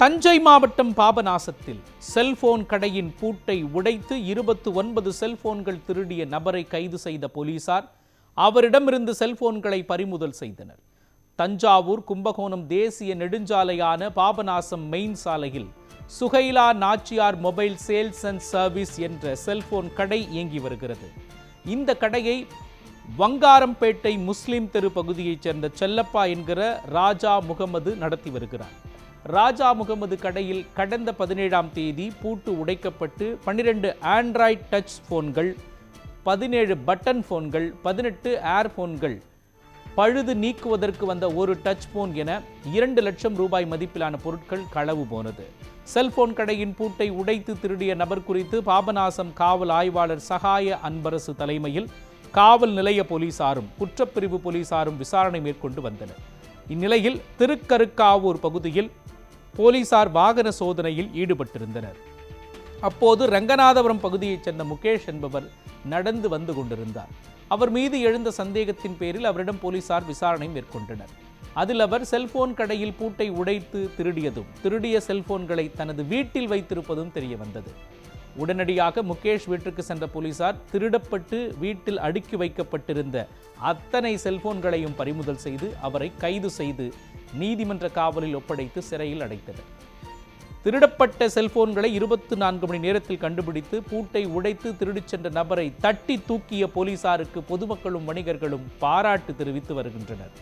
தஞ்சை மாவட்டம் பாபநாசத்தில் செல்போன் கடையின் பூட்டை உடைத்து 29 செல்போன்கள் திருடிய நபரை கைது செய்த போலீசார் அவரிடமிருந்து செல்போன்களை பறிமுதல் செய்தனர். தஞ்சாவூர் கும்பகோணம் தேசிய நெடுஞ்சாலையான பாபநாசம் மெயின் சாலையில் Sukaila Nachiyar mobile sales and service என்ற செல்போன் கடை இயங்கி வருகிறது. இந்த கடையை வங்காரம்பேட்டை முஸ்லிம் தெரு பகுதியைச் சேர்ந்த செல்லப்பா என்கிற ராஜா முகமது நடத்தி வருகிறார். ராஜா முகமது கடையில் கடந்த 17ஆம் தேதி பூட்டு உடைக்கப்பட்டு 12 ஆண்ட்ராய்டு டச் போன்கள், 17 பட்டன் போன்கள், 18 ஏர் போன்கள், பழுது நீக்குவதற்கு வந்த ஒரு டச் போன் என 2 லட்சம் ரூபாய் மதிப்பிலான பொருட்கள் களவு போனது. செல்போன் கடையின் பூட்டை உடைத்து திருடிய நபர் குறித்து பாபநாசம் காவல் ஆய்வாளர் சகாய அன்பரசு தலைமையில் காவல் நிலைய போலீசாரும் குற்றப்பிரிவு போலீசாரும் விசாரணை மேற்கொண்டு வந்தனர். இந்நிலையில் திருக்கருக்காவூர் பகுதியில் போலீசார் வாகன சோதனையில் ஈடுபட்டிருந்தனர். அப்போது ரங்கநாதபுரம் பகுதியைச் சேர்ந்த முகேஷ் என்பவர் நடந்து வந்து கொண்டிருந்தார். அவர் மீது எழுந்த சந்தேகத்தின் பேரில் அவரிடம் போலீசார் விசாரணை மேற்கொண்டனர். அதில் அவர் செல்போன் கடையில் பூட்டை உடைத்து திருடிய செல்போன்களை தனது வீட்டில் வைத்திருப்பதும் தெரிய வந்தது. உடனடியாக முகேஷ் வீட்டுக்கு சென்ற போலீசார் திருடப்பட்டு வீட்டில் அடுக்கி வைக்கப்பட்டிருந்த அத்தனை செல்போன்களையும் பறிமுதல் செய்து அவரை கைது செய்து நீதிமன்ற காவலில் ஒப்படைத்து சிறையில் அடைத்தனர். திருடப்பட்ட செல்போன்களை 24 மணி நேரத்தில் கண்டுபிடித்து பூட்டை உடைத்து திருடிச் சென்ற நபரை தட்டி தூக்கிய போலீசாருக்கு பொதுமக்களும் வணிகர்களும் பாராட்டு தெரிவித்து வருகின்றனர்.